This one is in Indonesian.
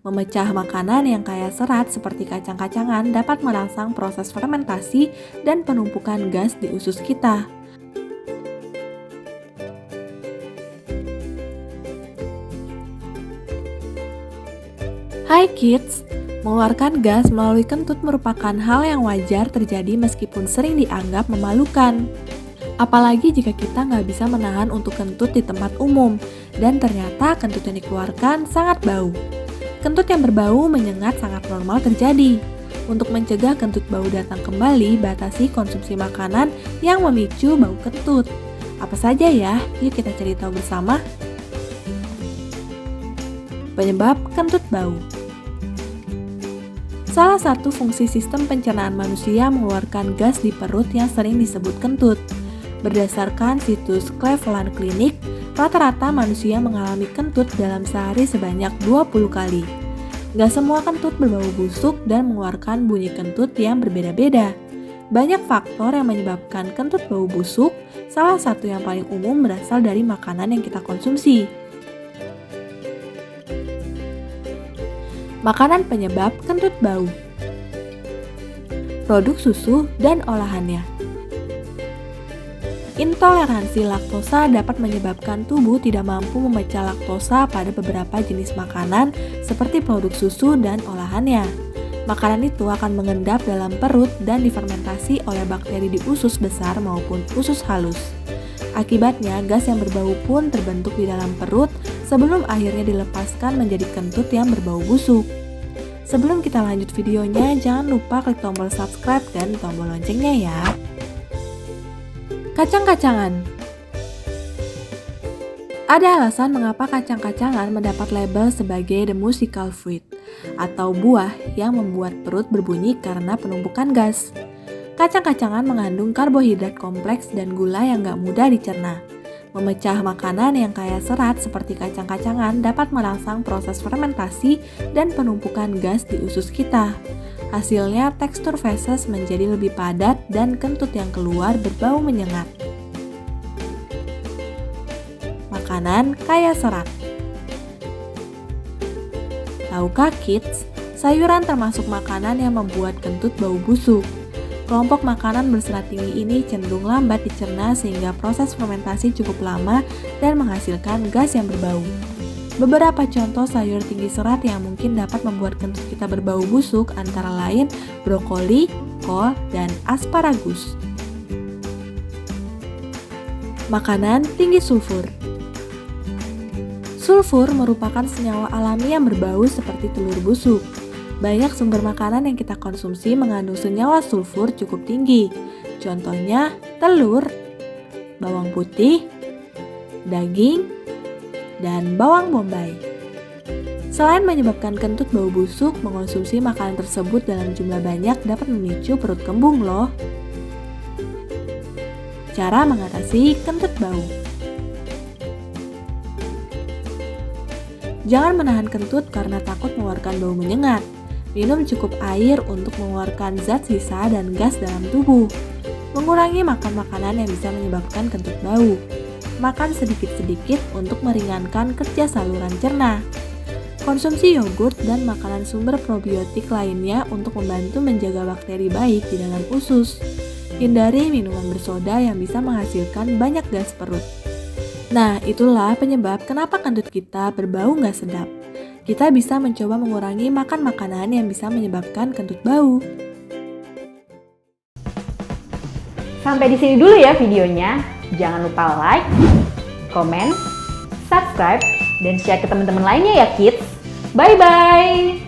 Memecah makanan yang kaya serat seperti kacang-kacangan dapat merangsang proses fermentasi dan penumpukan gas di usus kita. Hai kids, mengeluarkan gas melalui kentut merupakan hal yang wajar terjadi meskipun sering dianggap memalukan. Apalagi jika kita nggak bisa menahan untuk kentut di tempat umum, dan ternyata kentut yang dikeluarkan sangat bau. Kentut yang berbau menyengat sangat normal terjadi. Untuk mencegah kentut bau datang kembali, batasi konsumsi makanan yang memicu bau kentut. Apa saja ya? Yuk kita cari tahu bersama. Penyebab kentut bau. Salah satu fungsi sistem pencernaan manusia mengeluarkan gas di perut yang sering disebut kentut. Berdasarkan situs Cleveland Clinic, rata-rata manusia mengalami kentut dalam sehari sebanyak 20 kali. Gak semua kentut berbau busuk dan mengeluarkan bunyi kentut yang berbeda-beda. Banyak faktor yang menyebabkan kentut bau busuk, salah satu yang paling umum berasal dari makanan yang kita konsumsi. Makanan penyebab kentut bau. Produk susu dan olahannya. Intoleransi laktosa dapat menyebabkan tubuh tidak mampu memecah laktosa pada beberapa jenis makanan seperti produk susu dan olahannya. Makanan itu akan mengendap dalam perut dan difermentasi oleh bakteri di usus besar maupun usus halus. Akibatnya, gas yang berbau pun terbentuk di dalam perut sebelum akhirnya dilepaskan menjadi kentut yang berbau busuk. Sebelum kita lanjut videonya, jangan lupa klik tombol subscribe dan tombol loncengnya ya. Kacang-kacangan. Ada alasan mengapa kacang-kacangan mendapat label sebagai the musical fruit, atau buah yang membuat perut berbunyi karena penumpukan gas. Kacang-kacangan mengandung karbohidrat kompleks dan gula yang gak mudah dicerna. Memecah makanan yang kaya serat seperti kacang-kacangan dapat merangsang proses fermentasi dan penumpukan gas di usus kita. Hasilnya, tekstur feses menjadi lebih padat dan kentut yang keluar berbau menyengat. Makanan kaya serat. Tahukah kids, sayuran termasuk makanan yang membuat kentut bau busuk. Kelompok makanan berserat tinggi ini cenderung lambat dicerna sehingga proses fermentasi cukup lama dan menghasilkan gas yang berbau. Beberapa contoh sayur tinggi serat yang mungkin dapat membuat kentut kita berbau busuk antara lain brokoli, kol, dan asparagus. Makanan tinggi sulfur. Sulfur merupakan senyawa alami yang berbau seperti telur busuk. Banyak sumber makanan yang kita konsumsi mengandung senyawa sulfur cukup tinggi. Contohnya telur, bawang putih, daging, dan bawang bombay. Selain menyebabkan kentut bau busuk, mengonsumsi makanan tersebut dalam jumlah banyak dapat memicu perut kembung loh. Cara mengatasi kentut bau. Jangan menahan kentut karena takut mengeluarkan bau menyengat. Minum cukup air untuk mengeluarkan zat sisa dan gas dalam tubuh. Mengurangi makan makanan yang bisa menyebabkan kentut bau. Makan sedikit-sedikit untuk meringankan kerja saluran cerna. Konsumsi yogurt dan makanan sumber probiotik lainnya untuk membantu menjaga bakteri baik di dalam usus. Hindari minuman bersoda yang bisa menghasilkan banyak gas perut. Nah, itulah penyebab kenapa kentut kita berbau nggak sedap. Kita bisa mencoba mengurangi makan makanan yang bisa menyebabkan kentut bau. Sampai di sini dulu ya videonya. Jangan lupa like, comment, subscribe, dan share ke teman-teman lainnya ya kids. Bye-bye!